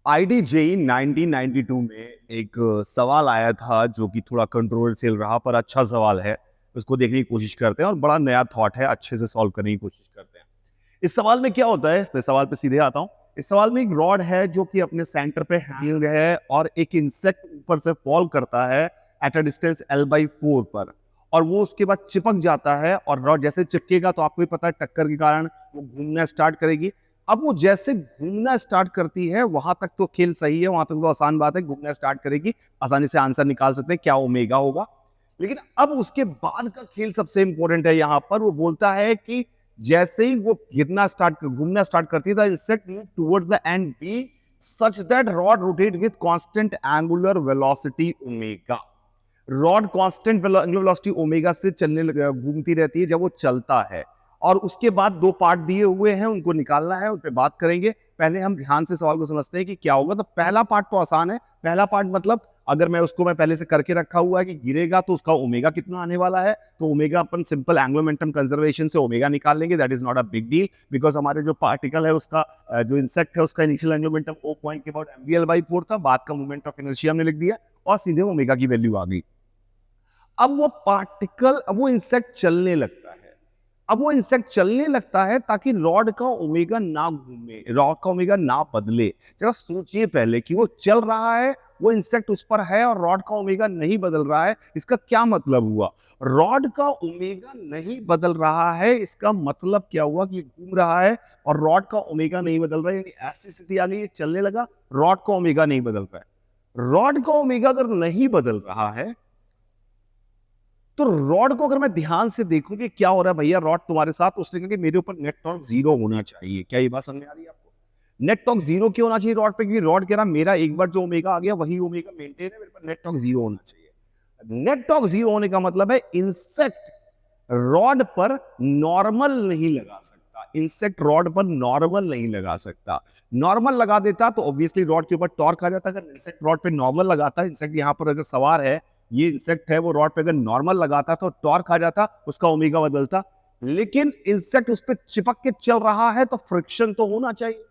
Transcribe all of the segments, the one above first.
ID JEE 1992 में एक सवाल आया था जो कि थोड़ा कंट्रोवर्शियल रहा, पर अच्छा सवाल है। उसको देखने की कोशिश करते हैं और बड़ा नया थॉट है, अच्छे से सॉल्व करने की कोशिश करते हैं। इस सवाल में क्या होता है, मैं सवाल पे सीधे आता हूं। इस सवाल में एक रॉड है जो कि अपने सेंटर पे हैंग है और एक इंसेक्ट ऊपर से फॉल करता है एट अ डिस्टेंस L/4 पर, और वो उसके बाद चिपक जाता है। और रॉड जैसे चिपकेगा तो आपको भी पता है टक्कर के कारण वो घूमना स्टार्ट करेगी। अब वो जैसे घूमना स्टार्ट करती है वहां तक तो खेल सही है, वहां तक तो आसान बात है, घूमना स्टार्ट करेगी, आसानी से आंसर निकाल सकते हैं क्या ओमेगा होगा। लेकिन अब उसके बाद का खेल सबसे इंपॉर्टेंट है। यहां पर वो बोलता है कि जैसे ही वो घूमना स्टार्ट करती है, the insect move towards the end B such that rod rotate with constant angular velocity omega. Rod constant angular velocity omega से घूमती रहती है जब वो चलता है। और उसके बाद दो पार्ट दिए हुए हैं, उनको निकालना है, उन पर बात करेंगे। पहले हम ध्यान से सवाल को समझते हैं कि क्या होगा। तो पहला पार्ट तो आसान है। पहला पार्ट मतलब अगर मैं पहले से करके रखा हुआ है कि गिरेगा तो उसका ओमेगा कितना आने वाला है, तो ओमेगा अपन सिंपल एंगुलर मोमेंटम कंजर्वेशन से ओमेगा निकाल लेंगे। That is not a big deal, because हमारे जो पार्टिकल है उसका जो इंसेक्ट है उसका इनिशियल एंगुलर मोमेंटम 0.4 mvl/4 था। बाद का मोमेंट ऑफ इनर्शिया हमने लिख दिया और सीधे ओमेगा की वैल्यू आ गई। अब वो इंसेक्ट चलने लगता है। अब वो इंसेक्ट चलने लगता है ताकि रॉड का ओमेगा ना घूमे, रॉड का ओमेगा ना बदले। जरा सोचिए पहले कि वो चल रहा है, वो इंसेक्ट उस पर है और रॉड का ओमेगा नहीं बदल रहा है। इसका क्या मतलब हुआ? रॉड का ओमेगा नहीं बदल रहा है, इसका मतलब क्या हुआ कि घूम रहा है और रॉड का ओमेगा नहीं बदल रहा है। यानी ऐसी स्थिति आ गई, चलने लगा, रॉड का ओमेगा नहीं बदल रहा है। रॉड का ओमेगा अगर नहीं बदल रहा है तो रॉड को अगर मैं ध्यान से देखूं कि क्या हो रहा है भैया रॉड तुम्हारे साथ, तो उसने कहा कि मेरे ऊपर नेट टॉर्क 0 होना चाहिए। क्या ये बात समझ आ रही है आपको? नेट टॉर्क 0 क्यों होना चाहिए रॉड पे? क्योंकि रॉड कह रहा मेरा एक बार जो ओमेगा आ गया वही ओमेगा मेंटेन है, मेरे पर नेट टॉर्क 0 होना चाहिए। नेट टॉर्क 0 होने का मतलब है इंसेक्ट रॉड पर नॉर्मल नहीं लगा सकता। इंसेक्ट रॉड पर नॉर्मल नहीं लगा सकता। नॉर्मल लगा देता तो ऑब्वियसली रॉड के ऊपर टॉर्क आ जाता। अगर इंसेक्ट रॉड पे नॉर्मल लगाता, इंसेक्ट यहां पर अगर सवार है, ये इंसेक्ट है, वो रॉड पे अगर नॉर्मल लगाता तो टॉर्क आ जाता, उसका ओमेगा बदलता। लेकिन इंसेक्ट उस पर चिपक के चल रहा है तो फ्रिक्शन तो होना चाहिए।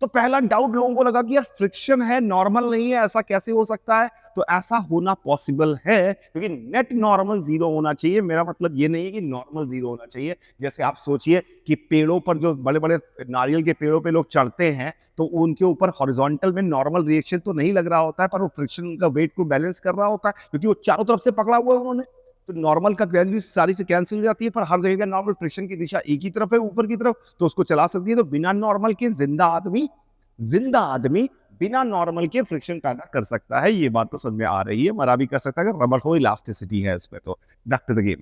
तो पहला डाउट लोगों को लगा कि यार फ्रिक्शन है, नॉर्मल नहीं है, ऐसा कैसे हो सकता है? तो ऐसा होना पॉसिबल है क्योंकि नेट नॉर्मल 0 होना चाहिए। मेरा मतलब ये नहीं है कि नॉर्मल 0 होना चाहिए। जैसे आप सोचिए कि पेड़ों पर जो बड़े बड़े नारियल के पेड़ों पे लोग चढ़ते हैं तो उनके ऊपर हॉरिजॉन्टल में नॉर्मल रिएक्शन तो नहीं लग रहा होता है, पर वो फ्रिक्शन उनका वेट को बैलेंस कर रहा होता है क्योंकि वो चारों तरफ से पकड़ा हुआ है उन्होंने। तो नॉर्मल का वैल्यू सारी से कैंसिल हो जाती है, पर हर जगह का नॉर्मल फ्रिक्शन की दिशा एक ही तरफ है, ऊपर की तरफ, तो उसको चला सकती है। तो बिना नॉर्मल के जिंदा आदमी बिना नॉर्मल के फ्रिक्शन पैदा कर सकता है। ये बात तो समझ में आ रही है। मरा भी कर सकता है अगर रबर हो, इलास्टिसिटी है उसमें। तो बैक टू द गेम।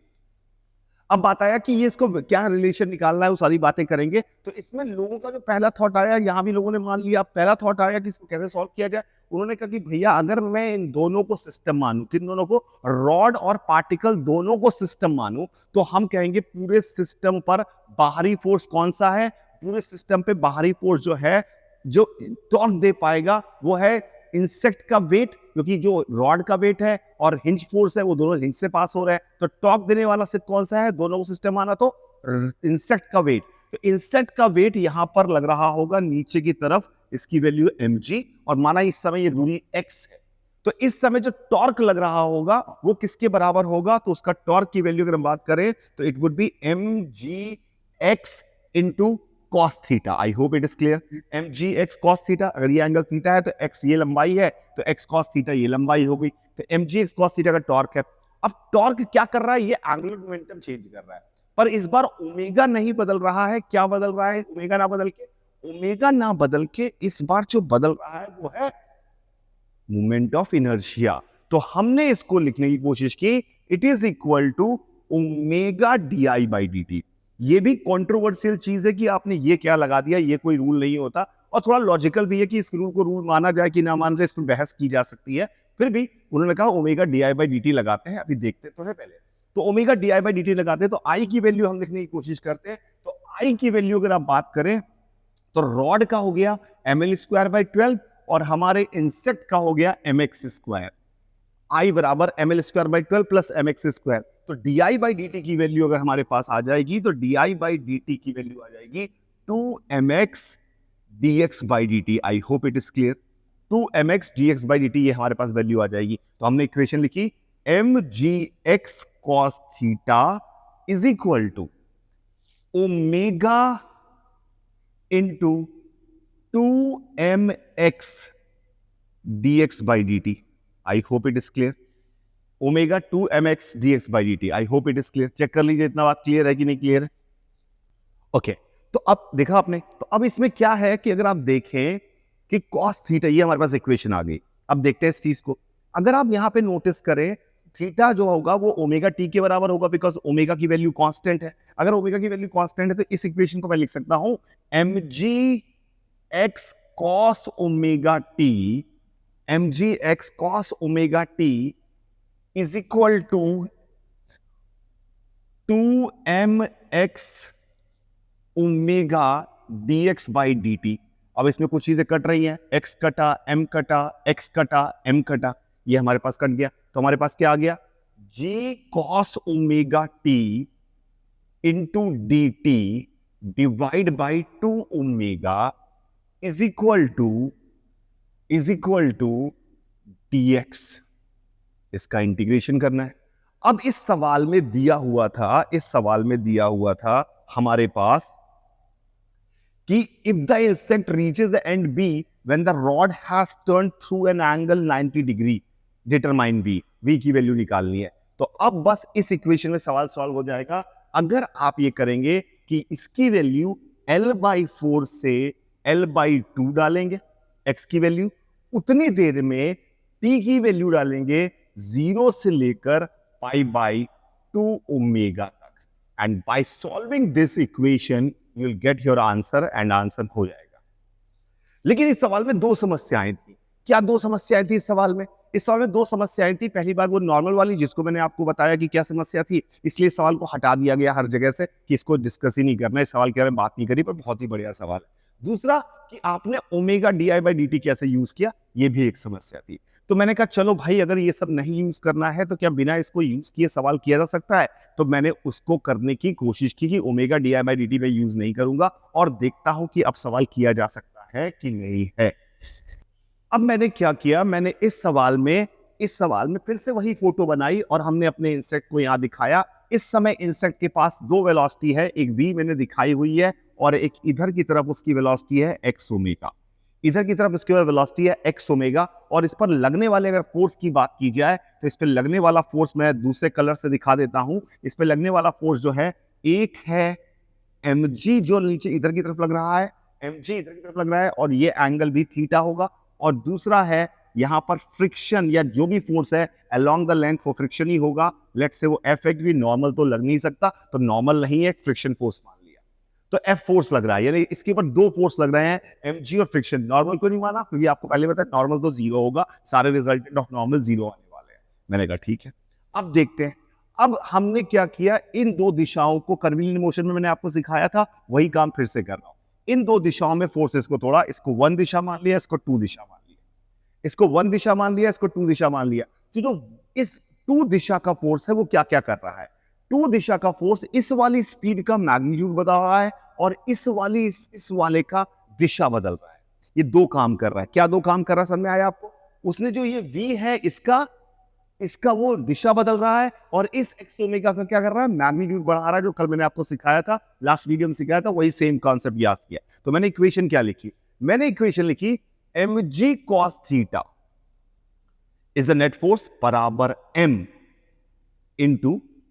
अब बात आया कि ये इसको क्या रिलेशन निकालना है, वो सारी बातें करेंगे। तो इसमें लोगों का जो पहला थॉट आया, यहां भी लोगों ने मान लिया, पहला थॉट आया कि इसको कैसे सॉल्व किया जाए। उन्होंने कहा कि भैया अगर मैं इन दोनों को सिस्टम मानूं, किन दोनों को? रॉड और पार्टिकल दोनों को सिस्टम मानूं, तो हम कहेंगे पूरे सिस्टम पर बाहरी फोर्स कौन सा है? पूरे सिस्टम पे बाहरी फोर्स जो है, जो टॉर्क दे पाएगा, वो है इंसेक्ट का वेट, क्योंकि जो रॉड का वेट है और हिंज फोर्स है वो दोनों हिंज से पास हो रहे हैं। तो टॉर्क देने वाला सिर्फ कौन सा है? दोनों को सिस्टम माना तो इंसेक्ट का वेट। तो इंसेक्ट का वेट यहां पर लग रहा होगा नीचे की तरफ, इसकी वैल्यू mg, और माना इस समय ये दूरी x है। तो इस समय जो टॉर्क लग रहा होगा वो किसके बराबर होगा? तो उसका टॉर्क की वैल्यू अगर हम बात करें तो it would be mgx into cos theta. I hope it is clear. mgx cos theta, अगर ये एंगल थीटा है तो x ये लंबाई है, तो x cos थीटा ये लंबाई हो गई। तो mgx cos थीटा का टॉर्क है। अब टॉर्क क्या कर रहा है? ये एंगुलर मोमेंटम चेंज कर रहा है, पर इस बार ओमेगा नहीं बदल रहा है। क्या बदल रहा है? ओमेगा ना बदल के इस बार जो बदल रहा है वो है मोमेंट ऑफ इनर्शिया। तो हमने इसको लिखने की कोशिश की, it is equal to omega di/dt। ये भी कंट्रोवर्शियल चीज है कि आपने ये क्या लगा दिया, ये कोई रूल नहीं होता। और थोड़ा लॉजिकल भी है कि इस रूल को रूल माना जाए कि ना माना जाए, इस पर बहस की जा सकती है। फिर भी उन्होंने कहा ओमेगा di/dt लगाते हैं। अभी देखते तो है पहले। तो ओमेगा di/dt लगाते हैं तो आई की वैल्यू हम लिखने की कोशिश करते हैं। तो आई की वैल्यू अगर आप बात करें तो रॉड का हो गया ml² और हमारे इंसेक्ट का हो गया mx²। आई बराबर ml² प्लस mx²। तो di/dt की वैल्यू अगर हमारे पास आ जाएगी तो di/dt की वैल्यू आ जाएगी 2mx dx/dt। I hope it is clear. 2mx dx by dt, ये हमारे पास वैल्यू आ जाएगी। तो हमने इक्वेशन लिखी mgx cos theta is equal to omega into 2mx dx by dt। I hope it is clear. Omega 2mx dx by dt, I hope it is clear. Check कर लीजिए इतना बात क्लियर है कि नहीं क्लियर है। Okay तो अब देखा आपने, तो अब इसमें क्या है कि अगर आप देखें कि cos थीटा, ये हमारे पास इक्वेशन आ गई। अब देखते हैं इस चीज को। अगर आप यहां पे नोटिस करें, थीटा जो होगा वो ओमेगा टी के बराबर होगा, बिकॉज ओमेगा की वैल्यू कांस्टेंट है। अगर ओमेगा की वैल्यू कांस्टेंट है तो इस इक्वेशन को मैं लिख सकता हूं mg x cos omega T, mg x cos omega T is equal to 2mx omega dx by dt। अब इसमें कुछ चीजें कट रही हैं, x कटा, m कटा, x कटा, m कटा, ये हमारे पास कट गया। तो हमारे पास क्या आ गया, g cos omega t into dt divide by 2 omega is equal to dx। इसका इंटीग्रेशन करना है। अब इस सवाल में दिया हुआ था हमारे पास कि if the insect reaches the end B when the rod has turned through an angle 90 degree, determine V। V की वैल्यू निकालनी है। तो अब बस इस इक्वेशन में सवाल सॉल्व हो जाएगा अगर आप ये करेंगे कि इसकी वैल्यू L/4 से L/2 डालेंगे, x की वैल्यू, उतनी देर में t की वैल्यू डालेंगे 0 से लेकर π/2 ओमेगा तक। And by solving this equation you will get your answer, and answer हो जाएगा। लेकिन इस सवाल में दो समस्याएं थी। क्या दो समस्याएं थी इस सवाल में? इस सवाल में दो समस्याएं थी। पहली बात वो नॉर्मल वाली, जिसको मैंने आपको बताया कि क्या समस्या थी, इसलिए सवाल को हटा दिया गया हर जगह से कि इसको डिस्कस ही नहीं करना, इस सवाल के बारे में बात नहीं करी, पर बहुत ही बढ़िया सवाल है। दूसरा कि आपने omega D by D T कैसे यूज किया, ये भी एक समस्या थी। तो मैंने कहा चलो भाई, अगर ये सब नहीं यूज करना है तो क्या बिना इसको यूज किए सवाल किया जा सकता है? तो मैंने उसको करने की कोशिश की कि omega D by D T में यूज नहीं करूंगा, और देखता हूं कि अब सवाल किया जा सकता है कि नहीं है। अब मैंने क्या किया, मैंने इस सवाल में फिर से वही फोटो बनाई और हमने अपने इंसेक्ट को यहां दिखाया। इस समय इंसेक्ट के पास दो वेलोसिटी है, एक v मैंने दिखाई हुई है और एक इधर की तरफ उसकी वेलोसिटी है x ओमेगा। इधर की तरफ इसकी वेलोसिटी है x ओमेगा, और इस पर लगने वाले अगर फोर्स की बात की जाए तो इस पर लगने वाला फोर्स मैं दूसरे कलर से दिखा देता हूं। इस पर लगने वाला फोर्स जो है, एक है mg जो नीचे इधर की तरफ लग रहा है, mg इधर की तरफ लग रहा है और ये एंगल भी थीटा होगा, और दूसरा है यहां पर फ्रिक्शन या जो भी फोर्स है अलोंग द लेंथ वो फ्रिक्शन ही होगा। लेट्स से वो एफ भी नॉर्मल तो लग नहीं सकता, तो नॉर्मल नहीं है, फ्रिक्शन फोर्स मान लिया, तो एफ फोर्स लग रहा है, यानी इसके ऊपर दो फोर्स लग रहे हैं, एमजी और फ्रिक्शन। नॉर्मल क्यों नहीं माना? क्योंकि आपको पहले बताया नॉर्मल तो जीरो होगा, सारे रिजल्टेंट ऑफ नॉर्मल जीरो आने वाले हैं। मैंने कहा ठीक है। अब देखते हैं, अब हमने क्या किया, इन दो दिशाओं को कर्वीलिनियर मोशन में मैंने आपको सिखाया था, वही काम फिर से कर रहा हूं। इन दो दिशाओं में फोर्सेस को तोड़ा, इसको 1 दिशा मान लिया, इसको 2 दिशा मान लिया, इसको 1 दिशा मान लिया, इसको 2 दिशा मान लिया। तो जो इस 2 दिशा का फोर्स है वो क्या क्या कर रहा है? 2 दिशा का फोर्स इस वाली स्पीड का मैग्नीट्यूड बदल रहा है और इस वाले का दिशा बदल रहा है। ये दो काम कर रहा है। क्या दो काम कर रहा है, समझ में आया आपको? उसने जो ये v है इसका वो दिशा बदल रहा है, और इस एक्स ओमेगा का क्या कर रहा है, मैग्नीट्यूड बढ़ा रहा है, जो कल मैंने आपको सिखाया था, लास्ट वीडियो में सिखाया था, वही सेम कॉन्सेप्ट याद किया। तो मैंने इक्वेशन क्या लिखी? मैंने इक्वेशन लिखी mg cos theta is a net force बराबर m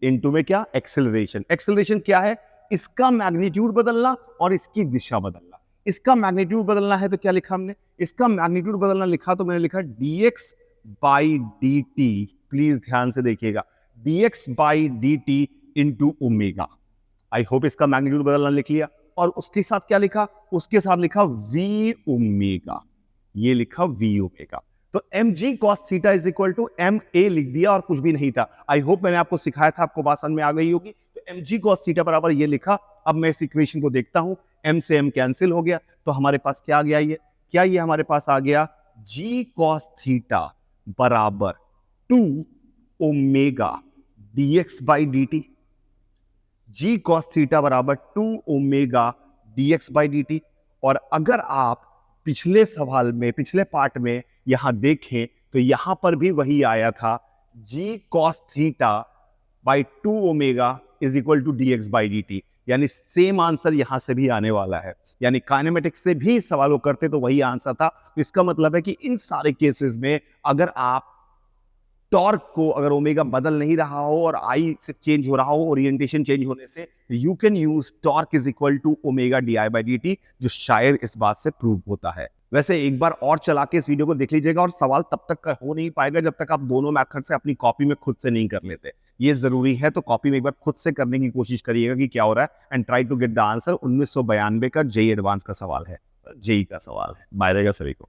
इंटू में क्या, एक्सेलरेशन। एक्सेलरेशन क्या है? इसका मैग्नीट्यूड बदलना और इसकी दिशा बदलना। इसका मैग्नीट्यूड बदलना है तो क्या लिखा हमने? इसका मैग्नीट्यूड बदलना लिखा तो मैंने लिखा dx by D T. Please ध्यान से देखिएगा, dx by D T into omega. I hope इसका मैग्नीट्यूड बदलना लिख लिया। और उसके साथ क्या लिखा? उसके साथ लिखा v ओमेगा। ये लिखा v ओमेगा। तो mg cos theta is equal to ma लिख दिया और कुछ भी नहीं था। आई होप मैंने आपको सिखाया था, आपको बात समझ में आ गई होगी। तो mg cos थीटा बराबर ये लिखा। अब मैं इस इक्वेशन को देखता हूं, m से m कैंसिल हो गया, तो हमारे पास क्या आ गया? ये हमारे पास आ गया g cos थीटा बराबर 2 omega dx by D T. g cos theta बराबर 2 omega dx by D T. और अगर आप पिछले सवाल में, पिछले पार्ट में यहां देखें तो यहां पर भी वही आया था, g cos theta by 2 omega is equal to dx by dt। यानी सेम आंसर यहां से भी आने वाला है, यानी काइनेमेटिक्स से भी सवाल वो करते तो वही आंसर था। तो इसका मतलब है कि इन सारे केसेस में अगर आप टॉर्क को, अगर ओमेगा बदल नहीं रहा हो और आई से चेंज हो रहा हो ओरिएंटेशन चेंज होने से, you can use torque is equal to omega D I by D T, जो शायद इस बात से प्रूव होता है। वैसे एक बार और चला के इस वीडियो को देख लीजिएगा, और सवाल तब तक हो नहीं पाएगा जब तक आप दोनों मेथड से अपनी कॉपी में खुद से नहीं कर लेते। ये जरूरी है, तो कॉपी में एक बार खुद से करने की कोशिश करिएगा कि क्या हो रहा है, and try to get the answer. 1992 का जेई एडवांस का सवाल है, जेई का सवाल है। बाय रहेगा सभी को।